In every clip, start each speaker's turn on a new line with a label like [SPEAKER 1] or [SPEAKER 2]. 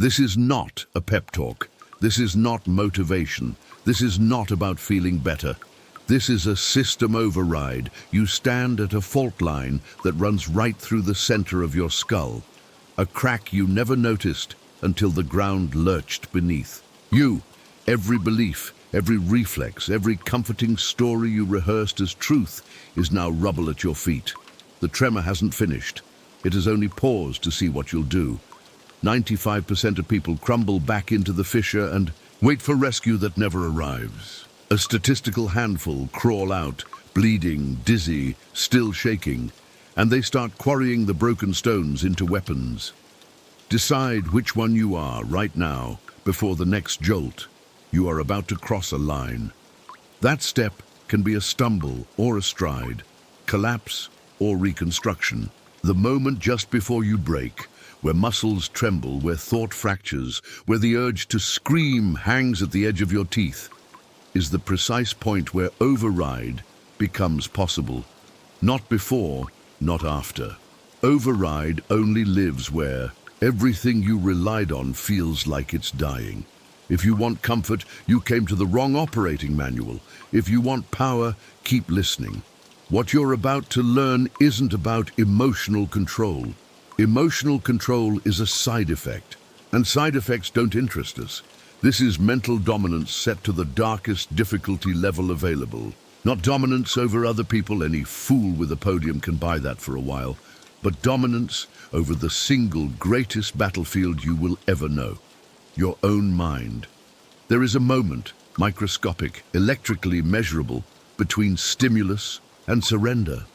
[SPEAKER 1] This is not a pep talk. This is not motivation. This is not about feeling better. This is a system override. You stand at a fault line that runs right through the center of your skull. A crack you never noticed until the ground lurched beneath. Every belief, every reflex, every comforting story you rehearsed as truth is now rubble at your feet. The tremor hasn't finished. It has only paused to see what you'll do. 95% of people crumble back into the fissure and wait for rescue that never arrives. A statistical handful crawl out, bleeding, dizzy, still shaking, and they start quarrying the broken stones into weapons. Decide which one you are right now before the next jolt. You are about to cross a line. That step can be a stumble or a stride, collapse or reconstruction. The moment just before you break, where muscles tremble, where thought fractures, where the urge to scream hangs at the edge of your teeth, is the precise point where override becomes possible. Not before, not after. Override only lives where everything you relied on feels like it's dying. If you want comfort, you came to the wrong operating manual. If you want power, keep listening. What you're about to learn isn't about emotional control. Emotional control is a side effect, and side effects don't interest us. This is mental dominance set to the darkest difficulty level available. Not dominance over other people, any fool with a podium can buy that for a while, but dominance over the single greatest battlefield you will ever know, your own mind. There is a moment, microscopic, electrically measurable, between stimulus and surrender.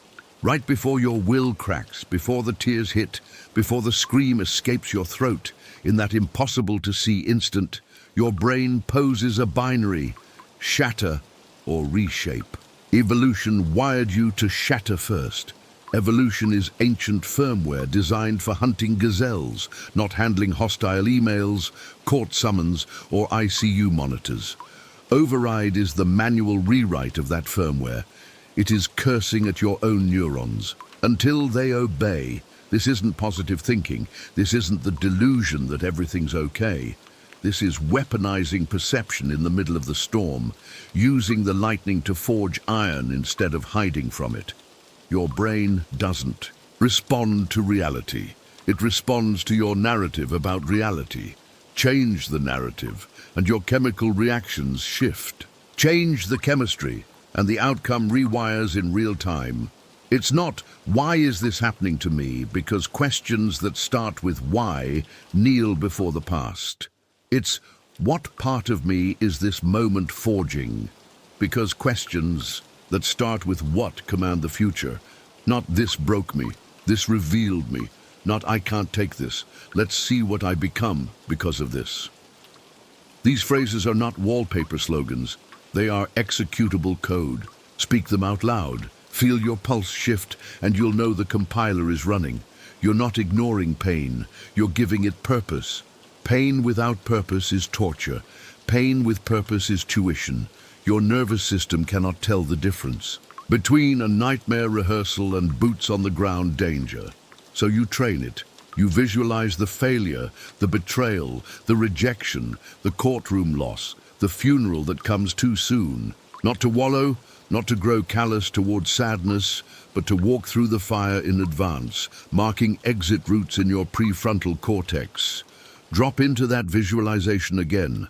[SPEAKER 1] Right before your will cracks, before the tears hit, before the scream escapes your throat, in that impossible-to-see instant, your brain poses a binary, shatter or reshape. Evolution wired you to shatter first. Evolution is ancient firmware designed for hunting gazelles, not handling hostile emails, court summons, or ICU monitors. Override is the manual rewrite of that firmware. It is cursing at your own neurons until they obey. This isn't positive thinking. This isn't the delusion that everything's okay. This is weaponizing perception in the middle of the storm, using the lightning to forge iron instead of hiding from it. Your brain doesn't respond to reality. It responds to your narrative about reality. Change the narrative, and your chemical reactions shift. Change the chemistry, and the outcome rewires in real time. It's not, why is this happening to me? Because questions that start with why kneel before the past. It's, what part of me is this moment forging? Because questions that start with what command the future. Not this broke me, this revealed me. Not I can't take this. Let's see what I become because of this. These phrases are not wallpaper slogans. They are executable code. Speak them out loud. Feel your pulse shift, and you'll know the compiler is running. You're not ignoring pain. You're giving it purpose. Pain without purpose is torture. Pain with purpose is tuition. Your nervous system cannot tell the difference between a nightmare rehearsal and boots on the ground danger. So you train it. You visualize the failure, the betrayal, the rejection, the courtroom loss, the funeral that comes too soon. Not to wallow, not to grow callous towards sadness, but to walk through the fire in advance, marking exit routes in your prefrontal cortex. Drop into that visualization again.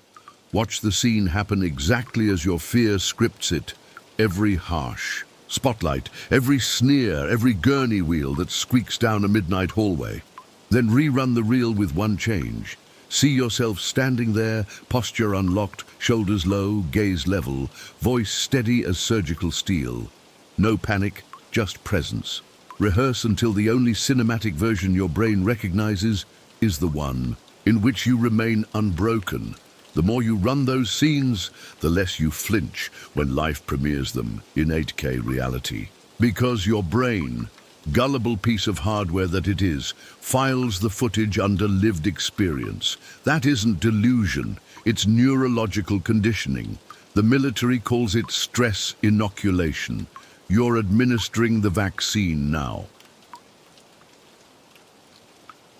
[SPEAKER 1] Watch the scene happen exactly as your fear scripts it. Every harsh spotlight, every sneer, every gurney wheel that squeaks down a midnight hallway. Then rerun the reel with one change. See yourself standing there, posture unlocked, shoulders low, gaze level, voice steady as surgical steel. No panic, just presence. Rehearse until the only cinematic version your brain recognizes is the one in which you remain unbroken. The more you run those scenes, the less you flinch when life premieres them in 8K reality. Because your brain, gullible piece of hardware that it is, files the footage under lived experience. That isn't delusion, it's neurological conditioning. The military calls it stress inoculation. You're administering the vaccine now.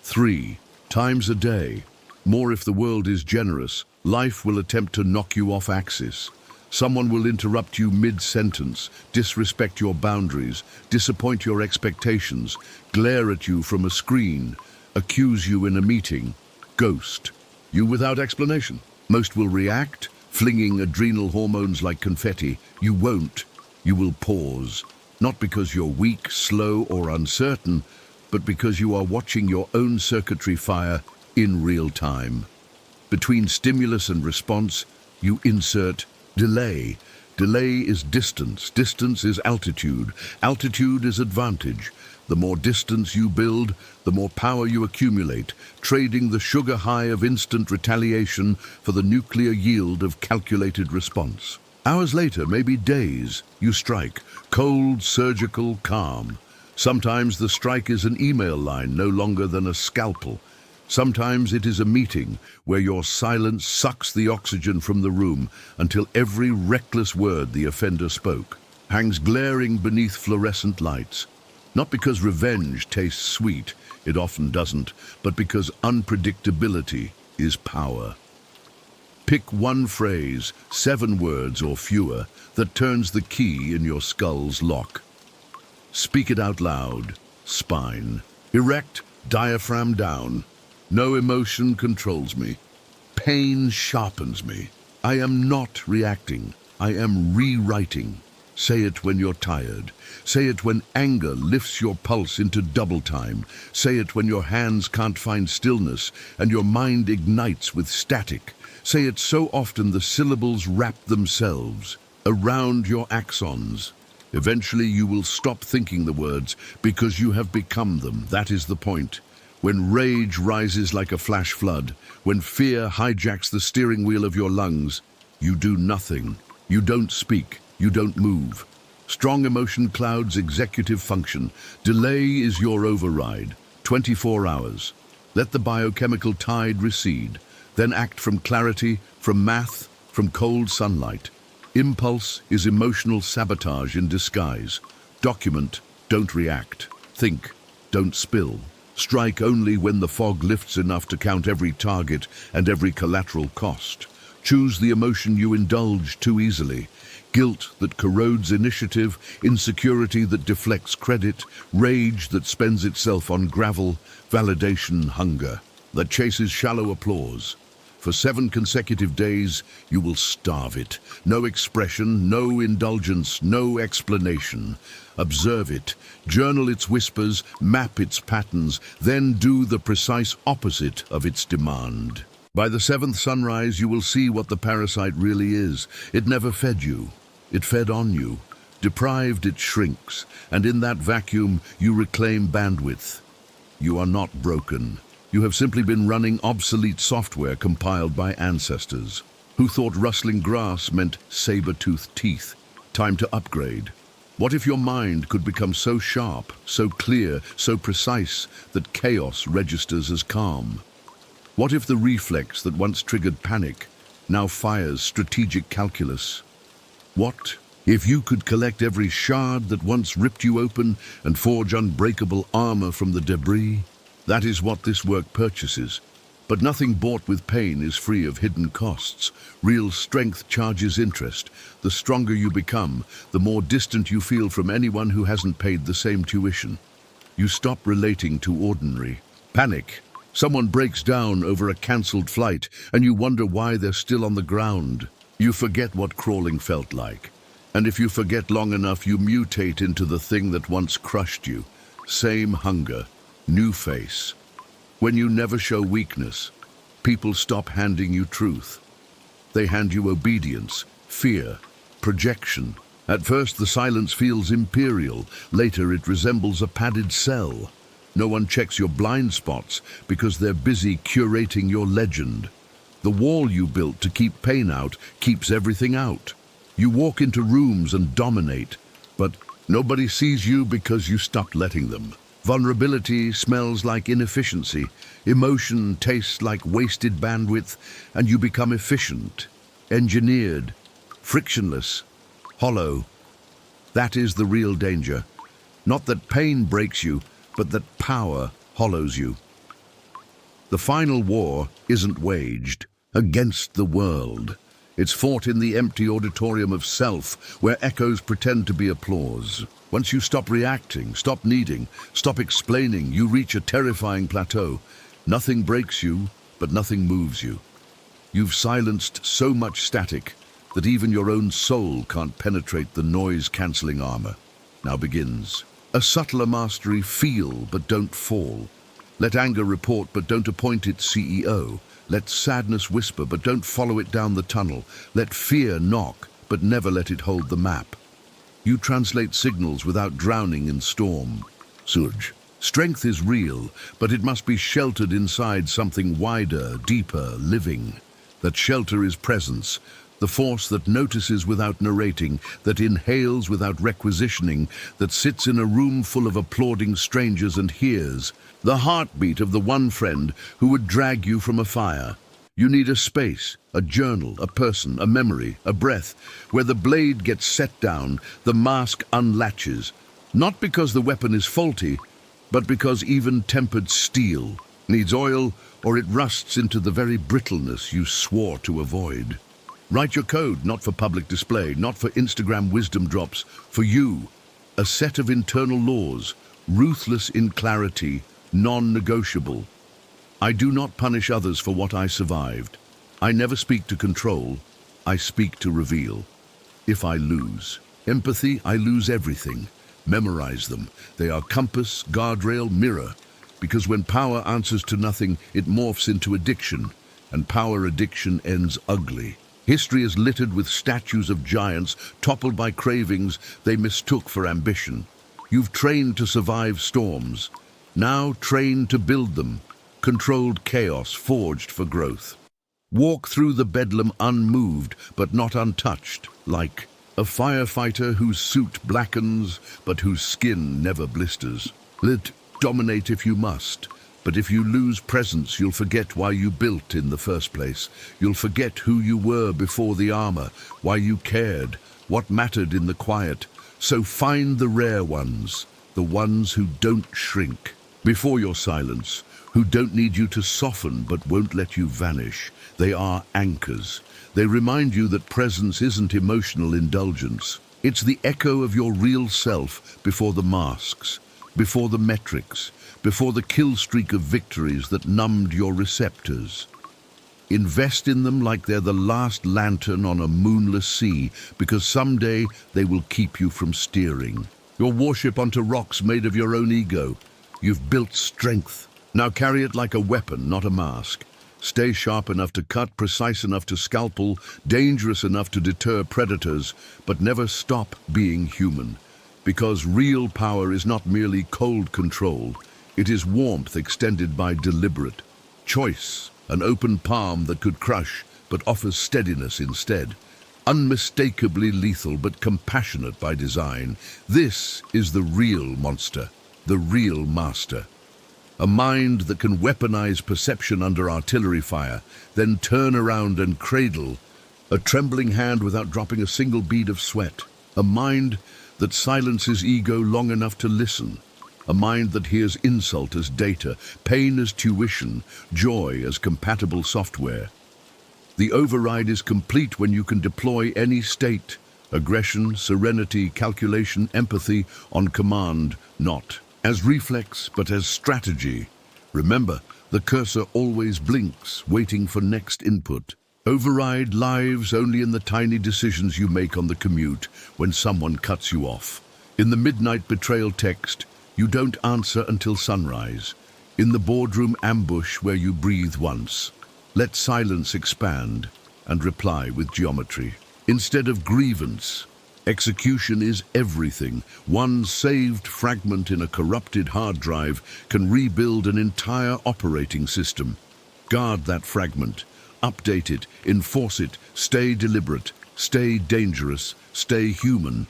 [SPEAKER 1] 3 times a day. More if the world is generous. Life will attempt to knock you off axis. Someone will interrupt you mid-sentence, disrespect your boundaries, disappoint your expectations, glare at you from a screen, accuse you in a meeting, ghost you without explanation. Most will react, flinging adrenal hormones like confetti. You won't. You will pause. Not because you're weak, slow, or uncertain, but because you are watching your own circuitry fire in real time. Between stimulus and response, you insert delay. Delay is distance. Distance is altitude. Altitude is advantage. The more distance you build, the more power you accumulate, trading the sugar high of instant retaliation for the nuclear yield of calculated response. Hours later, maybe days, you strike. Cold, surgical, calm. Sometimes the strike is an email line no longer than a scalpel. Sometimes it is a meeting where your silence sucks the oxygen from the room until every reckless word the offender spoke hangs glaring beneath fluorescent lights. Not because revenge tastes sweet, it often doesn't, but because unpredictability is power. Pick one phrase, 7 words or fewer, that turns the key in your skull's lock. Speak it out loud. Spine erect, diaphragm down. No emotion controls me. Pain sharpens me. I am not reacting. I am rewriting. Say it when you're tired. Say it when anger lifts your pulse into double time. Say it when your hands can't find stillness and your mind ignites with static. Say it so often the syllables wrap themselves around your axons. Eventually you will stop thinking the words because you have become them. That is the point. When rage rises like a flash flood, when fear hijacks the steering wheel of your lungs, you do nothing. You don't speak. You don't move. Strong emotion clouds executive function. Delay is your override. 24 hours. Let the biochemical tide recede. Then act from clarity, from math, from cold sunlight. Impulse is emotional sabotage in disguise. Document, don't react. Think, don't spill. Strike only when the fog lifts enough to count every target and every collateral cost. Choose the emotion you indulge too easily. Guilt that corrodes initiative, insecurity that deflects credit, rage that spends itself on gravel, validation, hunger, that chases shallow applause. For 7 consecutive days, you will starve it. No expression, no indulgence, no explanation. Observe it, journal its whispers, map its patterns, then do the precise opposite of its demand. By the 7th sunrise, you will see what the parasite really is. It never fed you. It fed on you. Deprived, it shrinks, and in that vacuum, you reclaim bandwidth. You are not broken. You have simply been running obsolete software compiled by ancestors who thought rustling grass meant saber-toothed teeth. Time to upgrade. What if your mind could become so sharp, so clear, so precise that chaos registers as calm? What if the reflex that once triggered panic now fires strategic calculus? What if you could collect every shard that once ripped you open and forge unbreakable armor from the debris? That is what this work purchases. But nothing bought with pain is free of hidden costs. Real strength charges interest. The stronger you become, the more distant you feel from anyone who hasn't paid the same tuition. You stop relating to ordinary. Panic. Someone breaks down over a cancelled flight, and you wonder why they're still on the ground. You forget what crawling felt like. And if you forget long enough, you mutate into the thing that once crushed you. Same hunger, new face. When you never show weakness, people stop handing you truth. They hand you obedience, fear, projection. At first, the silence feels imperial. Later, it resembles a padded cell. No one checks your blind spots because they're busy curating your legend. The wall you built to keep pain out keeps everything out. You walk into rooms and dominate, but nobody sees you because you stopped letting them. Vulnerability smells like inefficiency. Emotion tastes like wasted bandwidth, and you become efficient, engineered, frictionless, hollow. That is the real danger. Not that pain breaks you, but that power hollows you. The final war isn't waged against the world. It's fought in the empty auditorium of self, where echoes pretend to be applause. Once you stop reacting, stop needing, stop explaining, you reach a terrifying plateau. Nothing breaks you, but nothing moves you. You've silenced so much static that even your own soul can't penetrate the noise-cancelling armor. Now begins a subtler mastery. Feel, but don't fall. Let anger report, but don't appoint its CEO. Let sadness whisper, but don't follow it down the tunnel. Let fear knock, but never let it hold the map. You translate signals without drowning in storm. Surge. Strength is real, but it must be sheltered inside something wider, deeper, living. That shelter is presence, the force that notices without narrating, that inhales without requisitioning, that sits in a room full of applauding strangers and hears the heartbeat of the one friend who would drag you from a fire. You need a space, a journal, a person, a memory, a breath, where the blade gets set down, the mask unlatches, not because the weapon is faulty, but because even tempered steel needs oil, or it rusts into the very brittleness you swore to avoid. Write your code, not for public display, not for Instagram wisdom drops, for you, a set of internal laws, ruthless in clarity, non-negotiable. I do not punish others for what I survived. I never speak to control, I speak to reveal. If I lose empathy, I lose everything. Memorize them. They are compass, guardrail, mirror. Because when power answers to nothing, it morphs into addiction, and power addiction ends ugly. History is littered with statues of giants toppled by cravings they mistook for ambition. You've trained to survive storms. Now train to build them. Controlled chaos forged for growth. Walk through the bedlam unmoved but not untouched, like a firefighter whose suit blackens but whose skin never blisters. Dominate if you must, but if you lose presence, you'll forget why you built in the first place. You'll forget who you were before the armor, why you cared, what mattered in the quiet. So find the rare ones, the ones who don't shrink before your silence, who don't need you to soften but won't let you vanish. They are anchors. They remind you that presence isn't emotional indulgence. It's the echo of your real self before the masks, before the metrics, before the kill streak of victories that numbed your receptors. Invest in them like they're the last lantern on a moonless sea, because someday they will keep you from steering. Your warship onto rocks made of your own ego. You've built strength. Now carry it like a weapon, not a mask. Stay sharp enough to cut, precise enough to scalpel, dangerous enough to deter predators, but never stop being human. Because real power is not merely cold control, it is warmth extended by deliberate choice, an open palm that could crush but offers steadiness instead. Unmistakably lethal but compassionate by design. This is the real monster, the real master. A mind that can weaponize perception under artillery fire, then turn around and cradle a trembling hand without dropping a single bead of sweat. A mind that silences ego long enough to listen. A mind that hears insult as data, pain as tuition, joy as compatible software. The override is complete when you can deploy any state, aggression, serenity, calculation, empathy, on command, not as reflex, but as strategy. Remember, the cursor always blinks, waiting for next input. Override lives only in the tiny decisions you make on the commute when someone cuts you off. In the midnight betrayal text, you don't answer until sunrise. In the boardroom ambush where you breathe once, let silence expand and reply with geometry. Instead of grievance, execution is everything. One saved fragment in a corrupted hard drive can rebuild an entire operating system. Guard that fragment. Update it, enforce it, stay deliberate, stay dangerous, stay human.